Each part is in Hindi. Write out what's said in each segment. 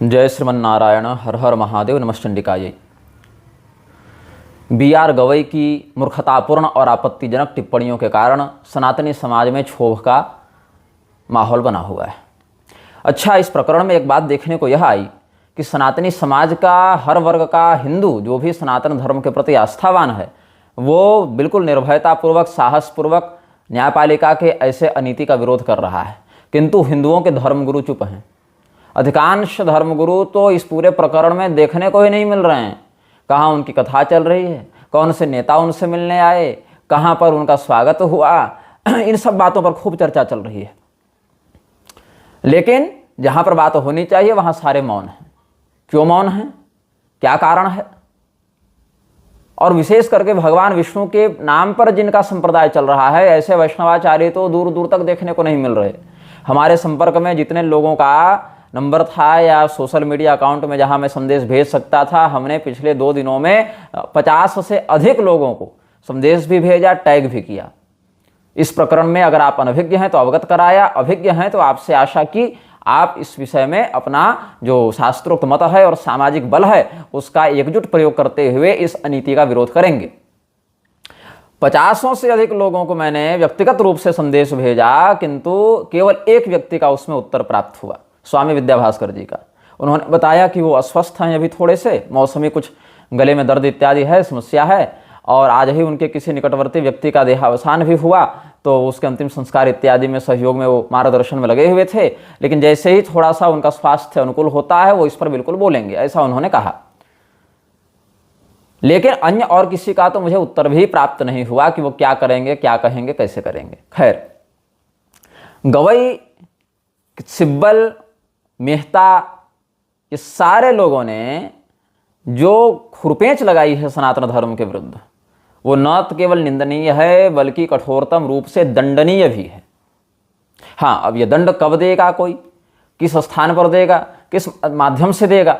जय श्रीमन्नारायण। हर हर महादेव। नमश्चंडिकायै। बी.आर. गवई की मूर्खतापूर्ण और आपत्तिजनक टिप्पणियों के कारण सनातनी समाज में क्षोभ का माहौल बना हुआ है। अच्छा, इस प्रकरण में एक बात देखने को यह आई कि सनातनी समाज का हर वर्ग का हिंदू जो भी सनातन धर्म के प्रति आस्थावान है वो बिल्कुल निर्भयतापूर्वक, साहसपूर्वक न्यायपालिका के ऐसे अनीति का विरोध कर रहा है, किंतु हिंदुओं के धर्मगुरु चुप हैं। अधिकांश धर्मगुरु तो इस पूरे प्रकरण में देखने को ही नहीं मिल रहे हैं। कहाँ उनकी कथा चल रही है, कौन से नेता उनसे मिलने आए, कहाँ पर उनका स्वागत हुआ, इन सब बातों पर खूब चर्चा चल रही है। लेकिन जहाँ पर बात होनी चाहिए वहाँ सारे मौन हैं। क्यों मौन हैं? क्या कारण है? और विशेष करके भगवान विष्णु के नाम पर जिनका संप्रदाय चल रहा है, ऐसे वैष्णवाचार्य तो दूर दूर तक देखने को नहीं मिल रहे। हमारे संपर्क में जितने लोगों का नंबर था या सोशल मीडिया अकाउंट में जहां मैं संदेश भेज सकता था, हमने पिछले 2 दिनों में 50 से अधिक लोगों को संदेश भी भेजा, टैग भी किया। इस प्रकरण में अगर आप अनभिज्ञ हैं तो अवगत कराया, अभिज्ञ हैं तो आपसे आशा की आप इस विषय में अपना जो शास्त्रोक्त मत है और सामाजिक बल है उसका एकजुट प्रयोग करते हुए इस अनीति का विरोध करेंगे। 50 से अधिक लोगों को मैंने व्यक्तिगत रूप से संदेश भेजा, किंतु केवल एक व्यक्ति का उसमें उत्तर प्राप्त हुआ, स्वामी विद्याभास्कर जी का। उन्होंने बताया कि वो अस्वस्थ हैं अभी, थोड़े से मौसमी कुछ गले में दर्द इत्यादि है, समस्या है, और आज ही उनके किसी निकटवर्ती व्यक्ति का देहावसान भी हुआ, तो उसके अंतिम संस्कार इत्यादि में सहयोग में वो मार्गदर्शन में लगे हुए थे। लेकिन जैसे ही थोड़ा सा उनका स्वास्थ्य अनुकूल होता है वो इस पर बिल्कुल बोलेंगे, ऐसा उन्होंने कहा। लेकिन अन्य और किसी का तो मुझे उत्तर भी प्राप्त नहीं हुआ कि वो क्या करेंगे, क्या कहेंगे, कैसे करेंगे। खैर, गवई, सिब्बल, मेहता, ये सारे लोगों ने जो खुरपेंच लगाई है सनातन धर्म के विरुद्ध, वो न केवल निंदनीय है बल्कि कठोरतम रूप से दंडनीय भी है। हाँ, अब ये दंड कब देगा, कोई किस स्थान पर देगा, किस माध्यम से देगा,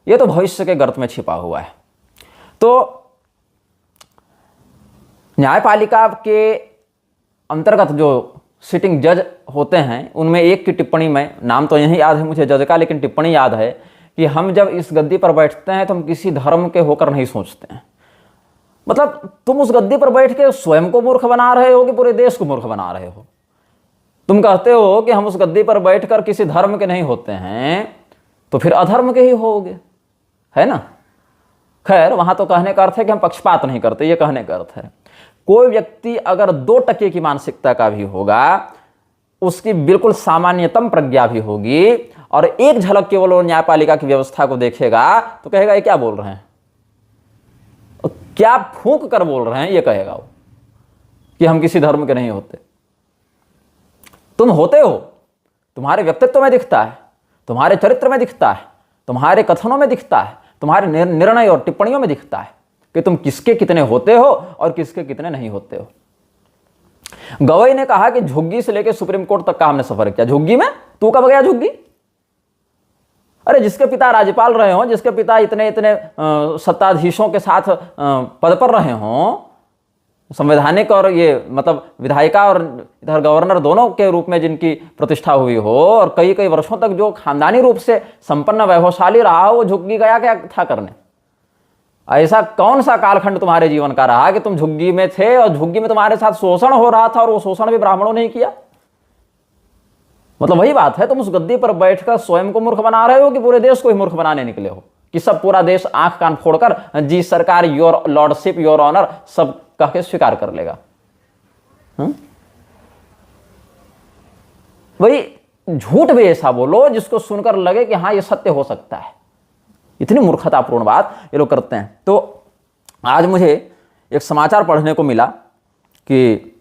ये तो भविष्य के गर्त में छिपा हुआ है। तो न्यायपालिका के अंतर्गत जो सिटिंग जज होते हैं उनमें एक की टिप्पणी में, नाम तो यही याद है मुझे जज का, लेकिन टिप्पणी याद है कि हम जब इस गद्दी पर बैठते हैं तो हम किसी धर्म के होकर नहीं सोचते हैं। मतलब तुम उस गद्दी पर बैठ के स्वयं को मूर्ख बना रहे हो कि पूरे देश को मूर्ख बना रहे हो। तुम कहते हो कि हम उस गद्दी पर बैठकर किसी धर्म के नहीं होते हैं, तो फिर अधर्म के ही होगे, है ना। खैर, वहां तो कहने का अर्थ है कि हम पक्षपात नहीं करते, ये कहने का अर्थ है। कोई व्यक्ति अगर 2% की मानसिकता का भी होगा, उसकी बिल्कुल सामान्यतम प्रज्ञा भी होगी, और एक झलक केवल वो न्यायपालिका की व्यवस्था को देखेगा तो कहेगा ये क्या बोल रहे हैं, क्या फूंक कर बोल रहे हैं, ये कहेगा वो कि हम किसी धर्म के नहीं होते। तुम होते हो, तुम्हारे व्यक्तित्व में दिखता है, तुम्हारे चरित्र में दिखता है, तुम्हारे कथनों में दिखता है, तुम्हारे निर्णय और टिप्पणियों में दिखता है कि तुम किसके कितने होते हो और किसके कितने नहीं होते हो। गवई ने कहा कि झुग्गी से लेकर सुप्रीम कोर्ट तक का हमने सफर किया। झुग्गी में तू कब गया झुग्गी? अरे जिसके पिता राज्यपाल रहे हो, जिसके पिता इतने इतने सत्ताधीशों के साथ पद पर रहे हों, संवैधानिक और ये मतलब विधायिका और इधर गवर्नर दोनों के रूप में जिनकी प्रतिष्ठा हुई हो, और कई कई वर्षों तक जो खानदानी रूप से संपन्न वैभवशाली रहा हो, वो झुग्गी गया क्या था करने? ऐसा कौन सा कालखंड तुम्हारे जीवन का रहा कि तुम झुग्गी में थे और झुग्गी में तुम्हारे साथ शोषण हो रहा था और वो शोषण भी ब्राह्मणों ने ही किया? मतलब वही बात है, तुम उस गद्दी पर बैठकर स्वयं को मूर्ख बना रहे हो कि पूरे देश को ही मूर्ख बनाने निकले हो, कि सब पूरा देश आंख कान फोड़कर जी सरकार, योर लॉर्डशिप, योर ऑनर सब कह के स्वीकार कर लेगा। वही झूठ भी ऐसा बोलो जिसको सुनकर लगे कि हाँ ये सत्य हो सकता है। इतनी मूर्खतापूर्ण बात ये लोग करते हैं। तो आज मुझे एक समाचार पढ़ने को मिला कि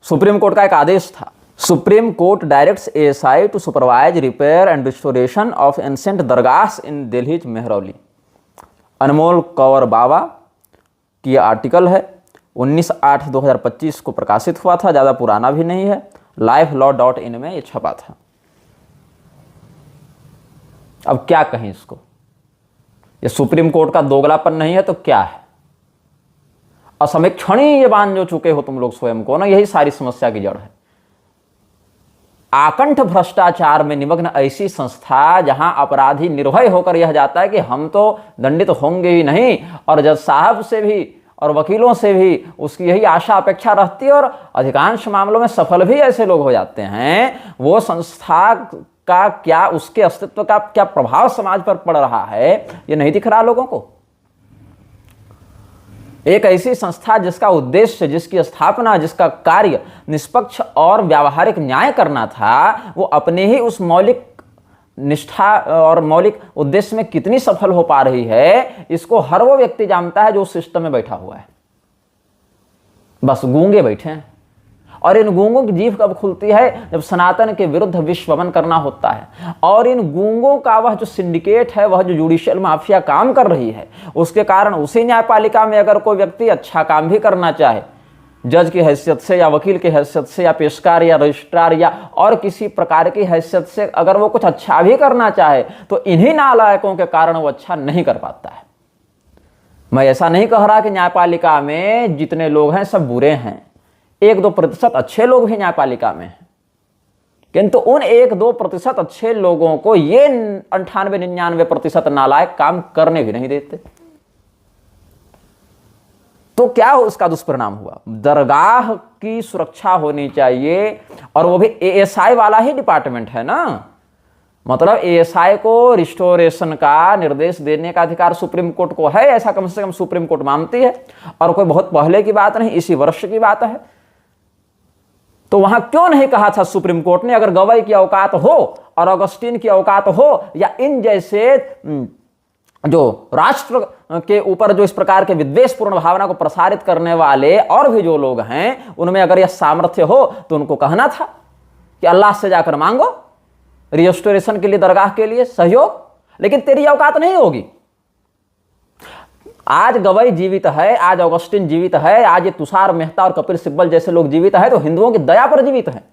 सुप्रीम कोर्ट का एक आदेश था। Supreme Court directs ASI to supervise repair and restoration of ancient dargah in Delhi Mehrauli. Anmol Kaur Baba की आर्टिकल है, 19/8/2025 को प्रकाशित हुआ था, ज़्यादा पुराना भी नहीं है। lifelaw.in में ये छपा था। अब क्या कहें इसको, ये सुप्रीम कोर्ट का दोगलापन नहीं है तो क्या है? असमीक्षणीय ये बांध जो चुके हो तुम लोग स्वयं को ना, यही सारी समस्या की जड़ है। आकंठ भ्रष्टाचार में निमग्न ऐसी संस्था जहां अपराधी निर्भय होकर यह जाता है कि हम तो दंडित होंगे ही नहीं, और जज साहब से भी और वकीलों से भी उसकी यही आशा अपेक्षा रहती है, और अधिकांश मामलों में सफल भी ऐसे लोग हो जाते हैं। वो संस्था का क्या, उसके अस्तित्व का क्या प्रभाव समाज पर पड़ रहा है, ये नहीं दिख रहा लोगों को। एक ऐसी संस्था जिसका उद्देश्य, जिसकी स्थापना, जिसका कार्य निष्पक्ष और व्यावहारिक न्याय करना था, वो अपने ही उस मौलिक निष्ठा और मौलिक उद्देश्य में कितनी सफल हो पा रही है, इसको हर वो व्यक्ति जानता है जो उस सिस्टम में बैठा हुआ है। बस गूंगे बैठे हैं, और इन गूंगों की जीभ कब खुलती है, जब सनातन के विरुद्ध विश्वमन करना होता है। और इन गूंगों का वह जो सिंडिकेट है, वह जो जुडिशियल माफिया काम कर रही है, उसके कारण उसी न्यायपालिका में अगर कोई व्यक्ति अच्छा काम भी करना चाहे, जज की हैसियत से या वकील की हैसियत से या पेशकार या रजिस्ट्रार या और किसी प्रकार की हैसियत से अगर वो कुछ अच्छा भी करना चाहे, तो इन्हीं नालायकों के कारण वो अच्छा नहीं कर पाता है। मैं ऐसा नहीं कह रहा कि न्यायपालिका में जितने लोग हैं सब बुरे हैं, 1-2% अच्छे लोग भी न्यायपालिका में हैं, किंतु उन 1-2% अच्छे लोगों को ये 98-99% नालायक काम करने भी नहीं देते। तो क्या उसका दुष्परिणाम हुआ? दरगाह की सुरक्षा होनी चाहिए, और वो भी एएसआई वाला ही डिपार्टमेंट है ना, मतलब एएसआई को रिस्टोरेशन का निर्देश देने का अधिकार सुप्रीम कोर्ट को है, ऐसा कम से कम सुप्रीम कोर्ट मानती है, और कोई बहुत पहले की बात नहीं, इसी वर्ष की बात है। तो वहां क्यों नहीं कहा था सुप्रीम कोर्ट ने, अगर गवाई की औकात हो और ऑगस्टीन की औकात हो, या इन जैसे जो राष्ट्र के ऊपर जो इस प्रकार के विद्वेषपूर्ण भावना को प्रसारित करने वाले और भी जो लोग हैं, उनमें अगर यह सामर्थ्य हो, तो उनको कहना था कि अल्लाह से जाकर मांगो रिस्टोरेशन के लिए, दरगाह के लिए सहयोग, लेकिन तेरी औकात नहीं होगी। आज गवई जीवित है, आज ऑगस्टिन जीवित है, आज ये तुषार मेहता और कपिल सिब्बल जैसे लोग जीवित हैं, तो हिंदुओं की दया पर जीवित हैं,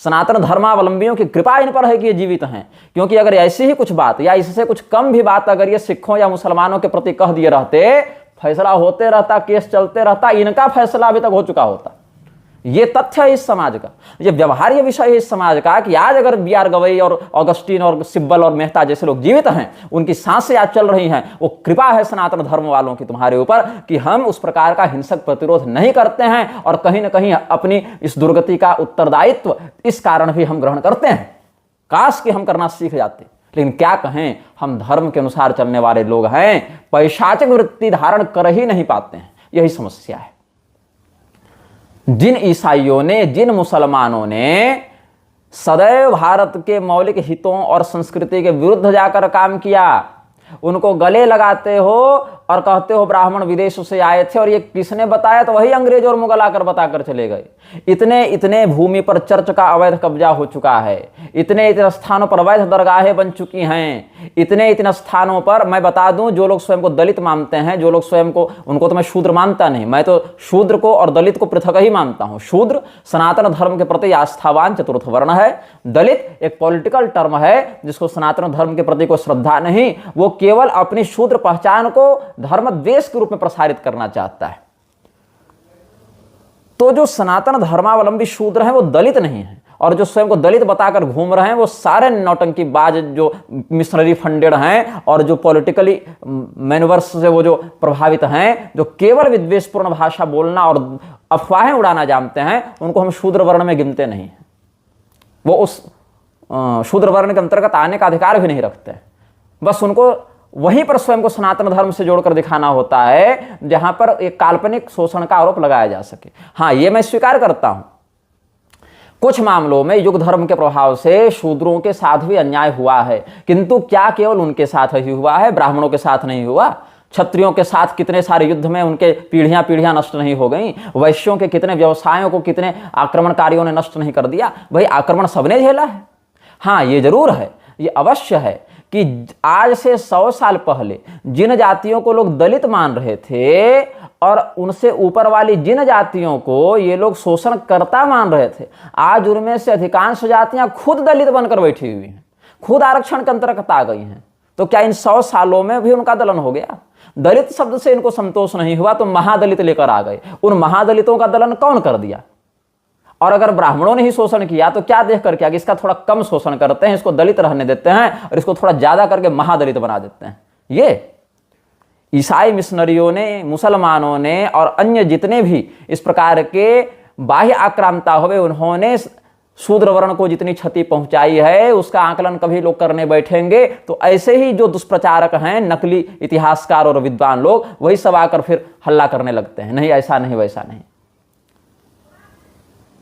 सनातन धर्मावलंबियों की कृपा इन पर है कि ये जीवित हैं। क्योंकि अगर ऐसी ही कुछ बात या इससे कुछ कम भी बात अगर ये सिखों या मुसलमानों के प्रति कह दिए रहते, फैसला होते रहता, केस चलते रहता, इनका फैसला अभी तक हो चुका होता। ये तथ्य है इस समाज का, ये व्यवहार्य विषय है इस समाज का, कि आज अगर बी आर गवई और ऑगस्टीन और सिब्बल और मेहता जैसे लोग जीवित हैं, उनकी सांसें आज चल रही हैं, वो कृपा है सनातन धर्म वालों की तुम्हारे ऊपर कि हम उस प्रकार का हिंसक प्रतिरोध नहीं करते हैं, और कहीं ना कहीं अपनी इस दुर्गति का उत्तरदायित्व इस कारण भी हम ग्रहण करते हैं। काश कि हम करना सीख जाते, लेकिन क्या कहें, हम धर्म के अनुसार चलने वाले लोग हैं, पैशाचिक वृत्ति धारण कर ही नहीं पाते हैं। यही समस्या है। जिन ईसाइयों ने, जिन मुसलमानों ने सदैव भारत के मौलिक हितों और संस्कृति के विरुद्ध जाकर काम किया, उनको गले लगाते हो और कहते हो ब्राह्मण विदेश से आए थे, और ये किसने बताया? तो वही अंग्रेज और मुगल आकर बताकर चले गए। इतने इतने भूमि पर चर्च का अवैध कब्जा हो चुका है, इतने इतने स्थानों पर अवैध दरगाहें बन चुकी हैं, इतने इतने स्थानों पर मैं बता दूं, जो लोग स्वयं को दलित मानते हैं, जो लोग स्वयं को, उनको तो मैं शूद्र मानता नहीं, मैं तो शूद्र को और दलित को पृथक ही मानता हूं। शूद्र सनातन धर्म के प्रति आस्थावान चतुर्थ वर्ण है, दलित एक पॉलिटिकल टर्म है जिसको सनातन धर्म के प्रति कोई श्रद्धा नहीं, वो केवल अपनी शूद्र पहचान को धर्म द्वेष के रूप में प्रसारित करना चाहता है। तो जो सनातन धर्मावलंबी शूद्र हैं वो दलित नहीं है, और जो स्वयं को दलित बताकर घूम रहे हैं वो सारे नौटंकीबाज जो मिशनरी फंडेड हैं और जो पॉलिटिकली मैनवर्स से वो जो प्रभावित हैं, जो केवल विद्वेषपूर्ण भाषा बोलना और अफवाहें उड़ाना जानते हैं, उनको हम शूद्र वर्ण में गिनते नहीं हैं। वो उस शूद्र वर्ण के अंतर्गत आने का अधिकार भी नहीं रखते। बस उनको वहीं पर स्वयं को सनातन धर्म से जोड़कर दिखाना होता है जहां पर एक काल्पनिक शोषण का आरोप लगाया जा सके। हाँ, ये मैं स्वीकार करता हूं, कुछ मामलों में युग धर्म के प्रभाव से शूद्रों के साथ भी अन्याय हुआ है, किंतु क्या केवल उनके साथ ही हुआ है? ब्राह्मणों के साथ नहीं हुआ? क्षत्रियों के साथ कितने सारे युद्ध में उनके पीढ़ियां पीढ़ियां नष्ट नहीं हो गई? वैश्यों के कितने व्यवसायों को कितने आक्रमणकारियों ने नष्ट नहीं कर दिया? भाई, आक्रमण सबने झेला है। हाँ, ये जरूर है, ये अवश्य है कि आज से 100 साल पहले जिन जातियों को लोग दलित मान रहे थे और उनसे ऊपर वाली जिन जातियों को ये लोग शोषण करता मान रहे थे, आज उनमें से अधिकांश जातियां खुद दलित बनकर बैठी हुई हैं, खुद आरक्षण के अंतर्गत आ गई हैं। तो क्या इन 100 सालों में भी उनका दलन हो गया? दलित शब्द से इनको संतोष नहीं हुआ तो महादलित लेकर आ गए। उन महादलितों का दलन कौन कर दिया? और अगर ब्राह्मणों ने ही शोषण किया तो क्या देख कर किया कि इसका थोड़ा कम शोषण करते हैं, इसको दलित रहने देते हैं और इसको थोड़ा ज्यादा करके महादलित बना देते हैं। ये ईसाई मिशनरियों ने, मुसलमानों ने और अन्य जितने भी इस प्रकार के बाह्य आक्रांता हुए, उन्होंने शूद्र वर्ण को जितनी क्षति पहुंचाई है उसका आकलन कभी लोग करने बैठेंगे तो ऐसे ही जो दुष्प्रचारक हैं, नकली इतिहासकार और विद्वान लोग, वही सब आकर फिर हल्ला करने लगते हैं, नहीं ऐसा नहीं वैसा नहीं।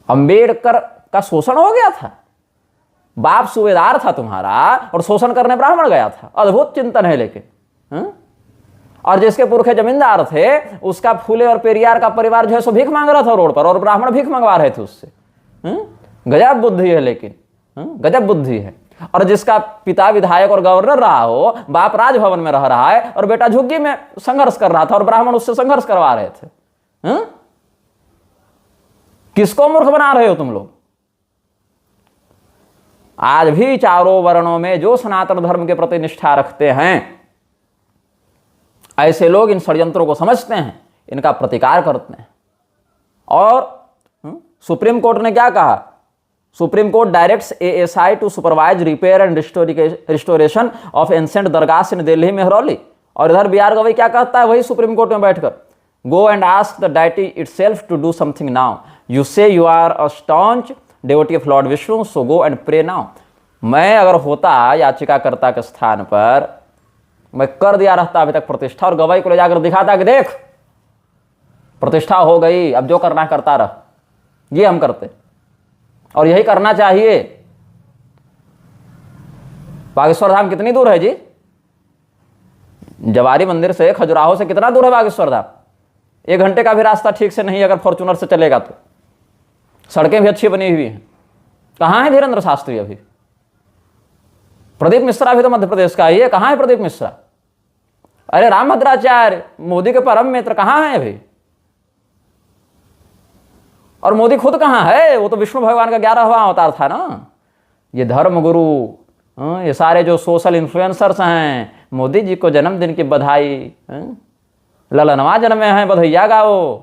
अंबेडकर का शोषण हो गया था, बाप सूबेदार था तुम्हारा और शोषण करने ब्राह्मण गया था। अद्भुत चिंतन है लेकिन और जिसके पुरखे जमींदार थे उसका फूले और पेरियार का परिवार जो है सो भीख मांग रहा था रोड पर और ब्राह्मण भीख मंगवा रहे थे उससे। गजब बुद्धि है लेकिन, गजब बुद्धि है। और जिसका पिता विधायक और गवर्नर रहा हो, बाप राजभवन में रह रहा है और बेटा झुग्गी में संघर्ष कर रहा था और ब्राह्मण उससे संघर्ष करवा रहे थे। किसको मूर्ख बना रहे हो तुम लोग? आज भी चारों वर्णों में जो सनातन धर्म के प्रति निष्ठा रखते हैं, ऐसे लोग इन षड्यंत्रों को समझते हैं, इनका प्रतिकार करते हैं। और सुप्रीम कोर्ट ने क्या कहा? Supreme Court directs ASI to supervise repair and restoration of ancient dargah in Delhi Mehrauli. और इधर BR गवई क्या कहता है वही सुप्रीम कोर्ट में बैठकर, go and ask the deity itself to do something now, you say you are a staunch devotee of Lord Vishnu, so go and pray now. मैं अगर होता याचिकाकर्ता के स्थान पर, मैं कर दिया रहता अभी तक प्रतिष्ठा और गवाही को ले जाकर दिखाता कि देख प्रतिष्ठा हो गई, अब जो करना करता रह। ये हम करते और यही करना चाहिए। बागेश्वर धाम कितनी दूर है जी? जवारी मंदिर से, खजुराहो से कितना दूर है बागेश्वर धाम? 1 घंटे का भी रास्ता ठीक से नहीं अगर फॉर्च्यूनर से चलेगा तो। सड़कें भी अच्छी बनी हुई हैं। कहाँ है धीरेन्द्र शास्त्री? अभी प्रदीप मिश्रा भी तो मध्य प्रदेश का ही है। कहाँ है प्रदीप मिश्रा? अरे रामभद्राचार्य मोदी के परम मित्र कहाँ हैं अभी? और मोदी खुद कहाँ है? वो तो विष्णु भगवान का 11वां अवतार था ना। ये धर्म गुरु, ये सारे जो सोशल इन्फ्लुएंसर्स हैं, मोदी जी को जन्मदिन की बधाई, ललनवा जन्मे हैं, बधाइया गाओ।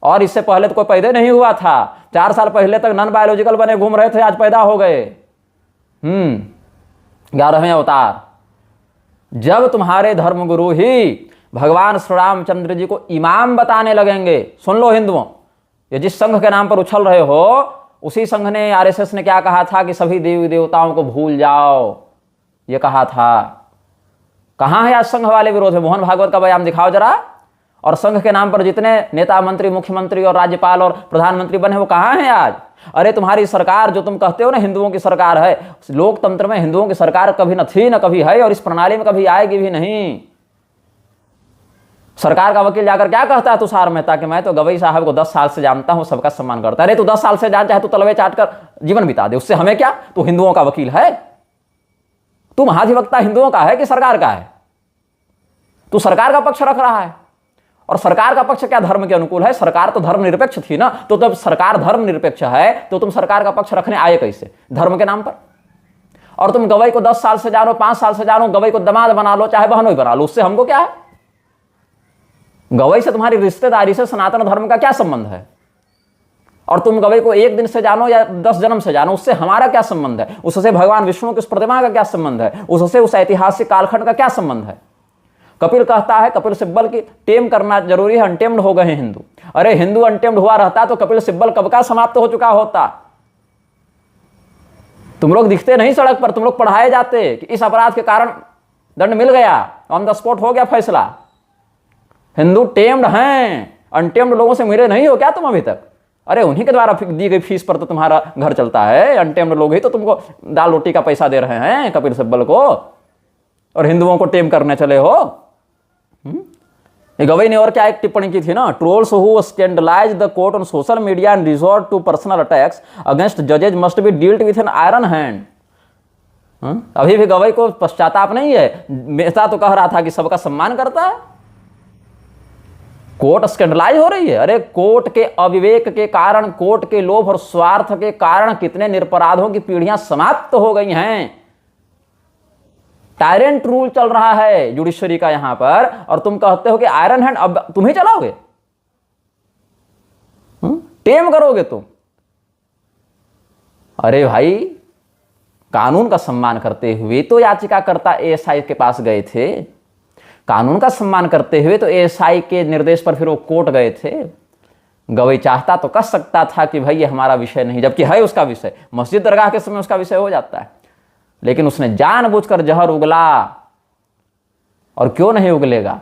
और इससे पहले तो कोई पैदा नहीं हुआ था। 4 साल पहले तक नॉन बायोलॉजिकल बने घूम रहे थे, आज पैदा हो गए। 11वें अवतार। जब तुम्हारे धर्मगुरु ही भगवान श्री रामचंद्र जी को इमाम बताने लगेंगे, सुन लो हिंदुओं, ये जिस संघ के नाम पर उछल रहे हो, उसी संघ ने, RSS ने क्या कहा था कि सभी देवी देवताओं को भूल जाओ, ये कहा था। कहाँ है आज संघ वाले विरोध में? मोहन भागवत का बयान दिखाओ जरा। और संघ के नाम पर जितने नेता, मंत्री, मुख्यमंत्री और राज्यपाल और प्रधानमंत्री बने वो कहाँ हैं आज? अरे तुम्हारी सरकार जो तुम कहते हो ना हिंदुओं की सरकार है, लोकतंत्र में हिंदुओं की सरकार कभी न थी न कभी है और इस प्रणाली में कभी आएगी भी नहीं। सरकार का वकील जाकर क्या कहता है तुषार मेहता कि मैं तो गवई साहब को 10 साल से जानता हूं, सबका सम्मान करता है। अरे तू 10 साल से जान, चाहे तू तलवे चाट कर जीवन बिता दे, उससे हमें क्या? तू हिंदुओं का वकील है? तू महाधिवक्ता हिंदुओं का है कि सरकार का है? तू सरकार का पक्ष रख रहा है। और सरकार का पक्ष क्या धर्म के अनुकूल है? सरकार तो धर्मनिरपेक्ष थी ना। तो जब सरकार धर्मनिरपेक्ष है तो तुम सरकार का पक्ष रखने आए कैसे? धर्म के नाम पर। और तुम गवई को 10 साल से जानो, 5 साल से जानो, गवई को दामाद बना लो, चाहे बहनोई बना लो, उससे हमको क्या है? गवई से तुम्हारी रिश्तेदारी से सनातन धर्म का क्या संबंध है? और तुम गवई को 1 दिन से जानो या 10 जन्म से जानो, उससे हमारा क्या संबंध है? उससे भगवान विष्णु की उस प्रतिमा का क्या संबंध है? उससे उस ऐतिहासिक कालखंड का क्या संबंध है? कपिल कहता है कपिल सिब्बल की टेम करना जरूरी है, अनटेम्ड हो गए हैं हिंदू। अरे हिंदू अनटेम्ड हुआ रहता तो कपिल सिब्बल कब का समाप्त हो चुका होता। तुम लोग दिखते नहीं सड़क पर, तुम लोग पढ़ाए जाते कि इस अपराध के कारण दंड मिल गया, ऑन द स्पॉट हो गया फैसला। हिंदू टेम्ड हैं, अनटेम्ड लोगों से मिले नहीं हो क्या तुम अभी तक? अरे उन्हीं के द्वारा दी गई फीस पर तो तुम्हारा घर चलता है। अनटेम्ड लोग ही तो तुमको दाल रोटी का पैसा दे रहे हैं कपिल सिब्बल को, और हिंदुओं को टेम करने चले हो। गवई ने और क्या एक टिप्पणी की थी ना, trolls who scandalise the court on social media and resort to personal attacks against जजेज must be dealt with an iron hand. अभी भी गवई को पश्चाताप नहीं है। मेहता तो कह रहा था कि सबका सम्मान करता है, कोर्ट स्कैंडलाइज हो रही है। अरे कोर्ट के अविवेक के कारण, कोर्ट के लोभ और स्वार्थ के कारण कितने निरपराधों की पीढ़ियां समाप्त हो गई हैं। टायरेंट रूल चल रहा है जुडिशरी का यहां पर, और तुम कहते हो कि आयरन हैंड अब तुम ही चलाओगे, टेम करोगे तुम। अरे भाई, कानून का सम्मान करते हुए तो याचिकाकर्ता एएसआई के पास गए थे, कानून का सम्मान करते हुए तो एएसआई के निर्देश पर फिर वो कोर्ट गए थे। गवई चाहता तो कह सकता था कि भाई ये हमारा विषय नहीं, जबकि है उसका विषय, मस्जिद दरगाह के समय उसका विषय हो जाता है, लेकिन उसने जानबूझकर जहर उगला। और क्यों नहीं उगलेगा?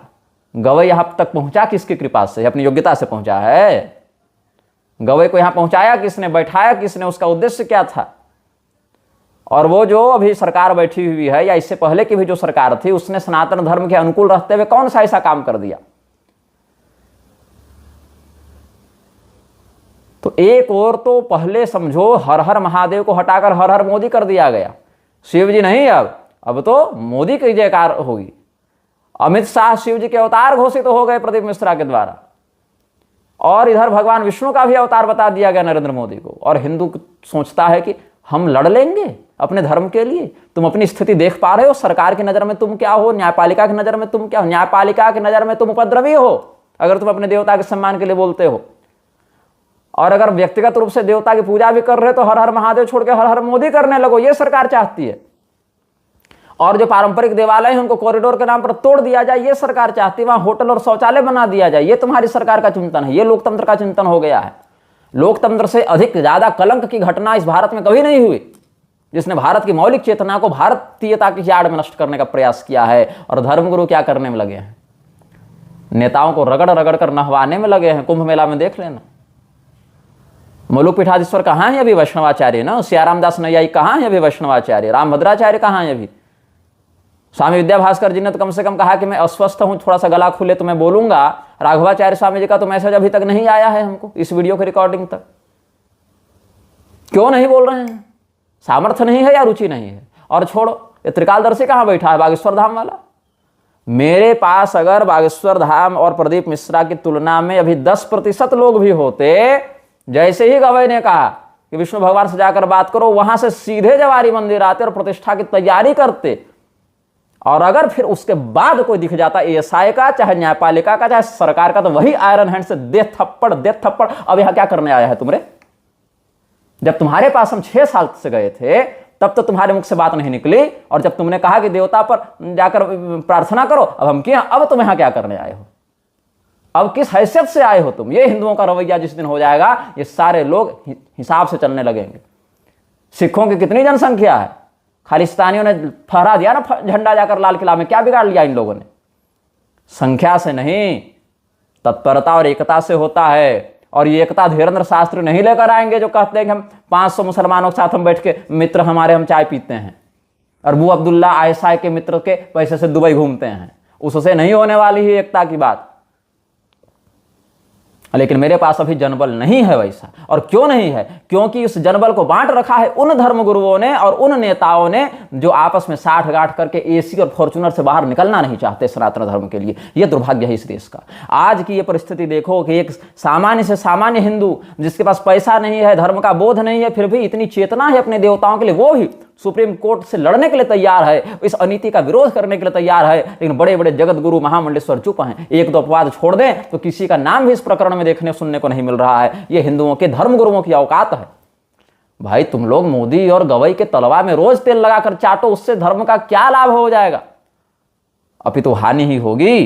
गवई यहां तक पहुंचा किसकी कृपा से? अपनी योग्यता से पहुंचा है। गवई को यहां पहुंचाया किसने, बैठाया किसने, उसका उद्देश्य क्या था? और वो जो अभी सरकार बैठी हुई है या इससे पहले की भी जो सरकार थी, उसने सनातन धर्म के अनुकूल रहते हुए कौन सा ऐसा काम कर दिया? तो एक और तो पहले समझो हर हर महादेव को हटाकर हर हर मोदी कर दिया गया। शिव जी नहीं, अब तो मोदी की जयकार होगी। अमित शाह शिव जी के अवतार घोषित हो गए प्रदीप मिश्रा के द्वारा, और इधर भगवान विष्णु का भी अवतार बता दिया गया नरेंद्र मोदी को। और हिंदू सोचता है कि हम लड़ लेंगे अपने धर्म के लिए। तुम अपनी स्थिति देख पा रहे हो? सरकार की नजर में तुम क्या हो? न्यायपालिका की नजर में तुम क्या हो? न्यायपालिका की नजर में तुम उपद्रवी हो अगर तुम अपने देवता के सम्मान के लिए बोलते हो। और अगर व्यक्तिगत रूप से देवता की पूजा भी कर रहे हो तो हर हर महादेव छोड़ के हर हर मोदी करने लगो, ये सरकार चाहती है। और जो पारंपरिक देवालय है उनको कॉरिडोर के नाम पर तोड़ दिया जाए, ये सरकार चाहती है। वहां होटल और शौचालय बना दिया जाए, ये तुम्हारी सरकार का चिंतन है। ये लोकतंत्र का चिंतन हो गया है। लोकतंत्र से अधिक ज्यादा कलंक की घटना इस भारत में कभी नहीं हुई, जिसने भारत की मौलिक चेतना को भारतीयता की आड़ में नष्ट करने का प्रयास किया है। और धर्मगुरु क्या करने में लगे हैं? नेताओं को रगड़ रगड़ कर नहवाने में लगे हैं। कुंभ मेला में देख लेना, मुलुक पीठाधीश्वर कहाँ है अभी? वैष्णवाचार्य ना। सियाराम दास नैयायी कहाँ है अभी? वैष्णवाचार्य। रामभद्राचार्य कहाँ है अभी? स्वामी विद्या भास्कर जी ने तो कम से कम कहा कि मैं अस्वस्थ हूं, थोड़ा सा गला खुले तो मैं बोलूंगा। राघवाचार्य स्वामी जी का तो मैसेज अभी तक नहीं आया है हमको, इस वीडियो की रिकॉर्डिंग तक। क्यों नहीं बोल रहे हैं? सामर्थ्य नहीं है या रुचि नहीं है? और छोड़ो, ये त्रिकालदर्शी कहाँ बैठा है? बागेश्वर धाम वाला। मेरे पास अगर बागेश्वर धाम और प्रदीप मिश्रा की तुलना में अभी 10% लोग भी होते, जैसे ही गवई ने कहा कि विष्णु भगवान से जाकर बात करो, वहां से सीधे जवारी मंदिर आते और प्रतिष्ठा की तैयारी करते। और अगर फिर उसके बाद कोई दिख जाता एएसआई का, चाहे न्यायपालिका का, चाहे सरकार का, तो वही आयरन हैंड से दे थप्पड़। अब यहां क्या करने आया है तुमरे? जब तुम्हारे पास हम 6 साल से गए थे तब तो तुम्हारे मुख से बात नहीं निकली। और जब तुमने कहा कि देवता पर जाकर प्रार्थना करो, अब हम क्या, अब तुम यहां क्या करने आए हो? अब किस हैसियत से आए हो तुम? ये हिंदुओं का रवैया जिस दिन हो जाएगा, ये सारे लोग हिसाब से चलने लगेंगे। सिखों की कितनी जनसंख्या है? खालिस्तानियों ने फहरा दिया ना झंडा जाकर लाल किला में, क्या बिगाड़ लिया इन लोगों ने? संख्या से नहीं, तत्परता और एकता से होता है। और ये एकता धीरेन्द्र शास्त्री नहीं लेकर आएंगे जो कहते हैं कि हम 500 मुसलमानों के साथ हम बैठ के, मित्र हमारे, हम चाय पीते हैं। अरबू अब्दुल्ला आयशा के मित्र के पैसे से दुबई घूमते हैं, उससे नहीं होने वाली ही एकता की बात। लेकिन मेरे पास अभी जनबल नहीं है वैसा। और क्यों नहीं है? क्योंकि उस जनबल को बांट रखा है उन धर्मगुरुओं ने और उन नेताओं ने जो आपस में साठ गांठ करके एसी और फॉर्च्यूनर से बाहर निकलना नहीं चाहते सनातन धर्म के लिए। यह दुर्भाग्य है इस देश का। आज की ये परिस्थिति देखो कि एक सामान्य से सामान्य हिंदू जिसके पास पैसा नहीं है, धर्म का बोध नहीं है, फिर भी इतनी चेतना है अपने देवताओं के लिए, वो भी सुप्रीम कोर्ट से लड़ने के लिए तैयार है, इस अनीति का विरोध करने के लिए तैयार है। लेकिन बड़े बड़े जगत गुरु महामंडलेश्वर चुप हैं। एक दो अपवाद छोड़ दें तो किसी का नाम भी इस प्रकरण में देखने सुनने को नहीं मिल रहा है। ये हिंदुओं के धर्म गुरुओं की औकात है। भाई तुम लोग मोदी और गवई के तलवा में रोज तेल लगाकर चाटो, उससे धर्म का क्या लाभ हो जाएगा? अभी तो हानि ही होगी।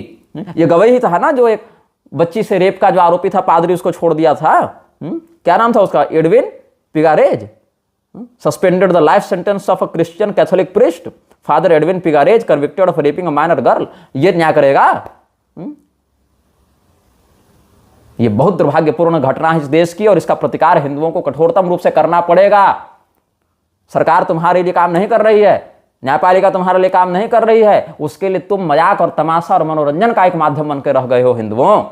ये गवई ही था ना जो एक बच्ची से रेप का जो आरोपी था, पादरी उसको छोड़ दिया था। क्या नाम था उसका? Edwin पिगारेज। Suspended the life sentence of a Christian Catholic priest, Father Edwin Pigarez, convicted of raping a minor girl। ये न्याय करेगा? ये बहुत दुर्भाग्यपूर्ण घटना है इस देश की, और इसका प्रतिकार हिंदुओं को कठोरतम रूप से करना पड़ेगा। सरकार तुम्हारे लिए काम नहीं कर रही है, न्यायपालिका तुम्हारे लिए काम नहीं कर रही है, उसके लिए तुम मजाक और तमाशा और मनोरंजन का एक माध्यम बनकर रह गए हो हिंदुओं।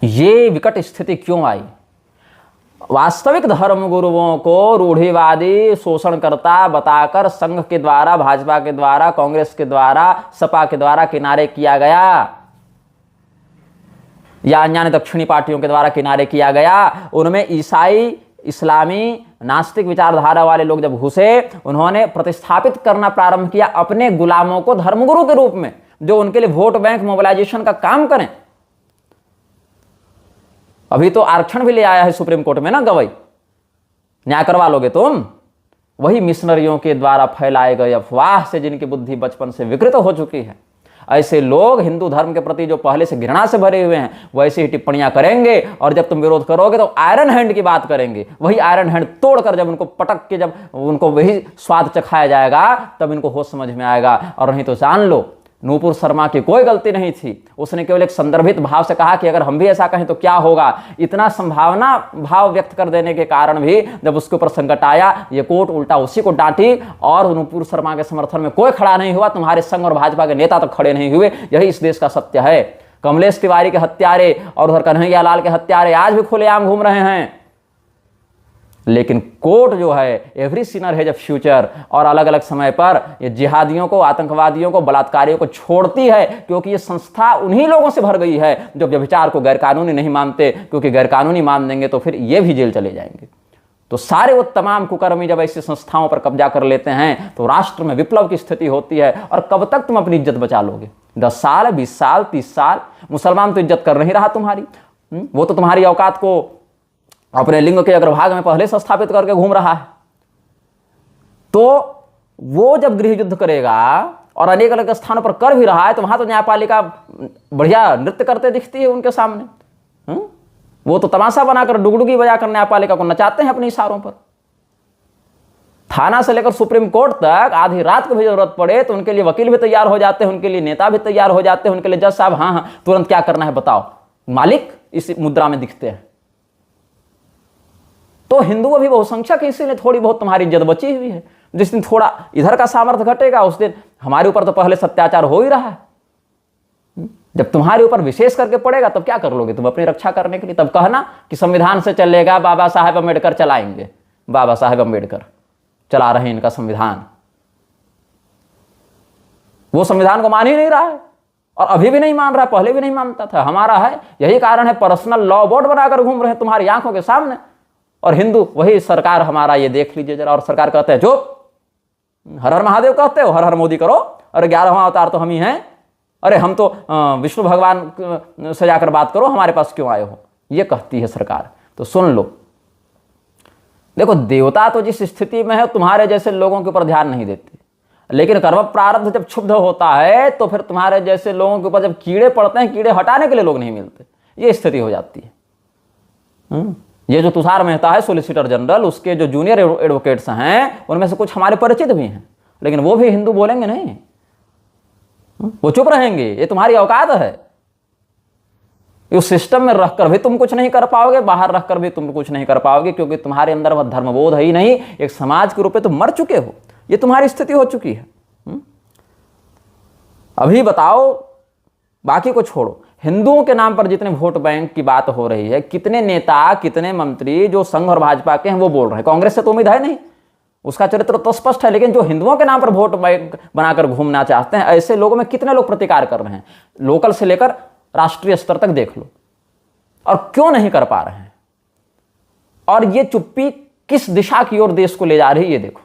ये विकट स्थिति क्यों आई? वास्तविक धर्म गुरुओं को रूढ़िवादी शोषणकर्ता बताकर संघ के द्वारा, भाजपा के द्वारा, कांग्रेस के द्वारा, सपा के द्वारा किनारे किया गया, या अन्य दक्षिणी पार्टियों के द्वारा किनारे किया गया। उनमें ईसाई, इस्लामी, नास्तिक विचारधारा वाले लोग जब घुसे, उन्होंने प्रतिस्थापित करना प्रारंभ किया अपने गुलामों को धर्मगुरु के रूप में, जो उनके लिए वोट बैंक मोबिलाइजेशन का काम करें। अभी तो आरक्षण भी ले आया है सुप्रीम कोर्ट में ना गवई, न्याय करवा लोगे तुम। वही मिशनरियों के द्वारा फैलाए गए अफवाह से जिनकी बुद्धि बचपन से विकृत हो चुकी है, ऐसे लोग हिंदू धर्म के प्रति जो पहले से घृणा से भरे हुए हैं वैसी ही टिप्पणियां करेंगे, और जब तुम विरोध करोगे तो आयरन हैंड की बात करेंगे। वही आयरन हैंड तोड़कर जब उनको पटक के जब उनको वही स्वाद चखाया जाएगा तब इनको होश समझ में आएगा। और नहीं तो जान लो, नूपुर शर्मा की कोई गलती नहीं थी, उसने केवल एक संदर्भित भाव से कहा कि अगर हम भी ऐसा कहें तो क्या होगा। इतना संभावना भाव व्यक्त कर देने के कारण भी जब उसके ऊपर संकट आया, ये कोर्ट उल्टा उसी को डांटी, और नूपुर शर्मा के समर्थन में कोई खड़ा नहीं हुआ, तुम्हारे संघ और भाजपा के नेता तक खड़े नहीं हुए। यही इस देश का सत्य है। कमलेश तिवारी के हत्यारे और उधर कन्हैया लाल के हत्यारे आज भी खुलेआम घूम रहे हैं, लेकिन कोर्ट जो है every Sinner has a future, और अलग अलग समय पर ये जिहादियों को, आतंकवादियों को, बलात्कारियों को छोड़ती है, क्योंकि ये संस्था उन्हीं लोगों से भर गई है जो व्यभिचार को गैरकानूनी नहीं मानते, क्योंकि गैरकानूनी मान देंगे तो फिर ये भी जेल चले जाएंगे। तो सारे वो तमाम कुकर्मी जब ऐसी संस्थाओं पर कब्जा कर लेते हैं तो राष्ट्र में विप्लव की स्थिति होती है। और कब तक तुम अपनी इज्जत बचा लोगे? 10 साल, 20 साल, 30 साल? मुसलमान तो इज्जत कर नहीं रहा तुम्हारी, वो तो तुम्हारी औकात को अपने लिंग के अग्रभाग में पहले से स्थापित करके घूम रहा है। तो वो जब गृह युद्ध करेगा और अनेक अलग स्थानों पर कर भी रहा है, तो वहां तो न्यायपालिका बढ़िया नृत्य करते दिखती है उनके सामने। वो तो तमाशा बनाकर डुगडुगी बजाकर न्यायपालिका को नचाते हैं अपने इशारों पर। थाना से लेकर सुप्रीम कोर्ट तक आधी रात को भी जरूरत पड़े तो उनके लिए वकील भी तैयार हो जाते हैं, उनके लिए नेता भी तैयार हो जाते हैं, उनके लिए जज साहब हाँ हाँ तुरंत क्या करना है बताओ, मालिक इस मुद्रा में दिखते हैं। तो हिंदू अभी बहुसंख्यक है, इसीलिए थोड़ी बहुत तुम्हारी इज्जत बची हुई है। जिस दिन थोड़ा इधर का सामर्थ्य घटेगा उस दिन हमारे ऊपर तो पहले से अत्याचार हो ही रहा है, जब तुम्हारे ऊपर विशेष करके पड़ेगा तब क्या कर लोगे तुम अपनी रक्षा करने के लिए? तब कहना कि संविधान से चलेगा, बाबा साहेब अम्बेडकर चलाएंगे। बाबा साहेब अम्बेडकर चला रहे हैं इनका संविधान, वो संविधान को मान ही नहीं रहा है और अभी भी नहीं मान रहा, पहले भी नहीं मानता था। हमारा है, यही कारण है पर्सनल लॉ बोर्ड बनाकर घूम रहे हैं तुम्हारी आंखों के सामने। और हिंदू वही सरकार हमारा, ये देख लीजिए जरा। और सरकार कहते हैं चुप, हर हर महादेव कहते हो, हर हर मोदी करो, अरे 11वां अवतार तो हम ही हैं, अरे हम तो विष्णु भगवान से जाकर बात करो, हमारे पास क्यों आए हो, ये कहती है सरकार। तो सुन लो, देखो देवता तो जिस स्थिति में है तुम्हारे जैसे लोगों के ऊपर ध्यान नहीं देते, लेकिन कर्म प्रारब्ध जब क्षुब्ध होता है तो फिर तुम्हारे जैसे लोगों के ऊपर जब कीड़े पड़ते हैं, कीड़े हटाने के लिए लोग नहीं मिलते, ये स्थिति हो जाती है। ये जो तुषार मेहता है सॉलिसिटर जनरल, उसके जो जूनियर एडवोकेट्स हैं उनमें से कुछ हमारे परिचित भी हैं, लेकिन वो भी हिंदू बोलेंगे नहीं, वो चुप रहेंगे। ये तुम्हारी औकात है, उस सिस्टम में रहकर भी तुम कुछ नहीं कर पाओगे, बाहर रहकर भी तुम कुछ नहीं कर पाओगे, क्योंकि तुम्हारे अंदर वह धर्मबोध है ही नहीं। एक समाज के रूप में तुम मर चुके हो, ये तुम्हारी स्थिति हो चुकी है। अभी बताओ, बाकी को छोड़ो, हिंदुओं के नाम पर जितने वोट बैंक की बात हो रही है, कितने नेता, कितने मंत्री जो संघ और भाजपा के हैं वो बोल रहे हैं। कांग्रेस से तो उम्मीद है नहीं, उसका चरित्र तो स्पष्ट है, लेकिन जो हिंदुओं के नाम पर वोट बैंक बनाकर घूमना चाहते हैं, ऐसे लोगों में कितने लोग प्रतिकार कर रहे हैं, लोकल से लेकर राष्ट्रीय स्तर तक देख लो, और क्यों नहीं कर पा रहे हैं। और ये चुप्पी किस दिशा की ओर देश को ले जा रही है, ये देखो।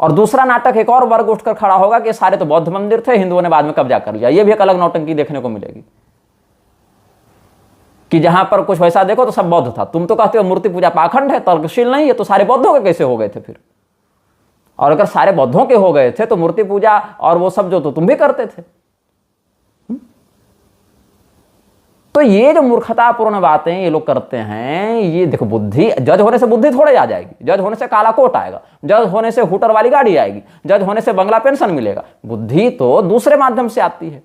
और दूसरा नाटक एक और वर्ग उठकर खड़ा होगा कि सारे तो बौद्ध मंदिर थे, हिंदुओं ने बाद में कब्जा कर लिया। ये भी एक अलग नौटंकी देखने को मिलेगी कि जहां पर कुछ वैसा देखो तो सब बौद्ध था। तुम तो कहते हो मूर्ति पूजा पाखंड है, तर्कशील नहीं है, तो सारे बौद्धों के कैसे हो गए थे फिर? और अगर सारे बौद्धों के हो गए थे तो मूर्ति पूजा और वो सब जो तो तुम भी करते थे। तो ये जो मूर्खतापूर्ण बातें ये लोग करते हैं, ये देखो, बुद्धि जज होने से बुद्धि थोड़े आ जाएगी, जज होने से काला कोट आएगा, जज होने से हुटर वाली गाड़ी आएगी, जज होने से बंगला पेंशन मिलेगा। बुद्धि तो दूसरे माध्यम से आती है।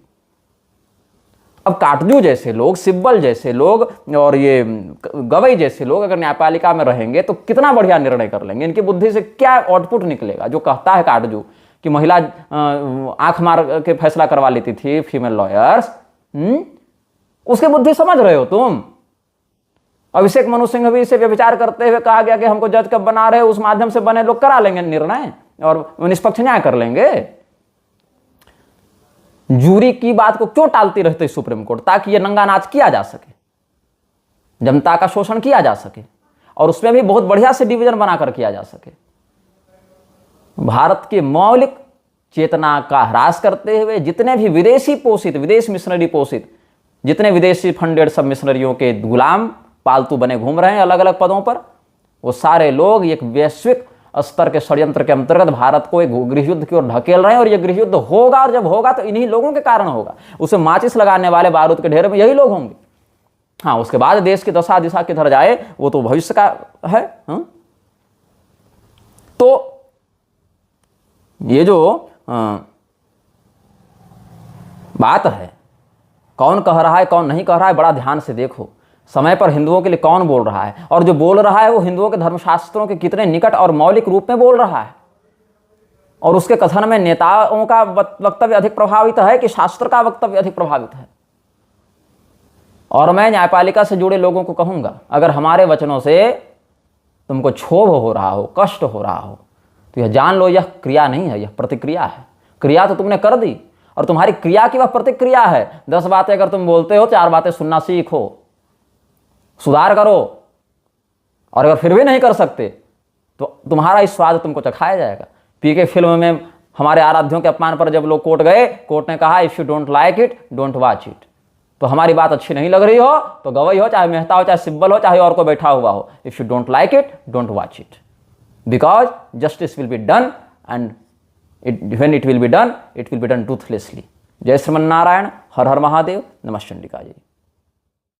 अब काटजू जैसे लोग, सिब्बल जैसे लोग और ये गवई जैसे लोग अगर न्यायपालिका में रहेंगे तो कितना बढ़िया निर्णय कर लेंगे। इनकी बुद्धि से क्या आउटपुट निकलेगा? जो कहता है काटजू कि महिला आंख मार के फैसला करवा लेती थी, फीमेल लॉयर्स, उसकी बुद्धि समझ रहे हो तुम? अभिषेक मनु सिंघवी से व्यभिचार करते हुए कहा गया कि हमको जज कब बना रहे, उस माध्यम से बने लोग करा लेंगे निर्णय और निष्पक्ष न्याय कर लेंगे। जूरी की बात को क्यों टालती रहती सुप्रीम कोर्ट? ताकि ये नंगा नाच किया जा सके, जनता का शोषण किया जा सके, और उसमें भी बहुत बढ़िया से डिवीजन बनाकर किया जा सके। भारत की मौलिक चेतना का ह्रास करते हुए जितने भी विदेशी पोषित, विदेश मिशनरी पोषित जितने विदेशी फंडेड सब मिशनरियों के गुलाम पालतू बने घूम रहे हैं अलग अलग पदों पर, वो सारे लोग एक वैश्विक स्तर के षड्यंत्र के अंतर्गत भारत को एक गृहयुद्ध की ओर ढकेल रहे हैं। और ये गृहयुद्ध होगा, और जब होगा तो इन्हीं लोगों के कारण होगा। उसे माचिस लगाने वाले बारूद के ढेर में यही लोग होंगे। हाँ, उसके बाद देश की दशा दिशा किधर जाए वो तो भविष्य का है। तो ये जो बात है, कौन कह रहा है कौन नहीं कह रहा है, बड़ा ध्यान से देखो। समय पर हिंदुओं के लिए कौन बोल रहा है, और जो बोल रहा है वो हिंदुओं के धर्मशास्त्रों के कितने निकट और मौलिक रूप में बोल रहा है। और उसके कथन में नेताओं का वक्तव्य अधिक प्रभावित है कि शास्त्र का वक्तव्य अधिक प्रभावित है। और मैं न्यायपालिका से जुड़े लोगों को कहूंगा, अगर हमारे वचनों से तुमको क्षोभ हो रहा हो, कष्ट हो रहा हो, तो यह जान लो, यह क्रिया नहीं है, यह प्रतिक्रिया है। क्रिया तो तुमने कर दी, और तुम्हारी क्रिया की वह प्रतिक्रिया है। 10 बातें अगर तुम बोलते हो, 4 बातें सुनना सीखो, सुधार करो। और अगर फिर भी नहीं कर सकते तो तुम्हारा इस स्वाद तुमको चखाया जाएगा। पीके फिल्म में हमारे आराध्यों के अपमान पर जब लोग कोर्ट गए, कोर्ट ने कहा if you don't like it don't watch it. तो हमारी बात अच्छी नहीं लग रही हो तो गवई हो, चाहे मेहता हो, चाहे सिब्बल हो, चाहे और कोई बैठा हुआ हो, if you don't like it don't watch it, because justice will be done and when it will be done, it will be done ruthlessly. जय श्रीमन नारायण, हर हर महादेव, नमः चंडिका जी।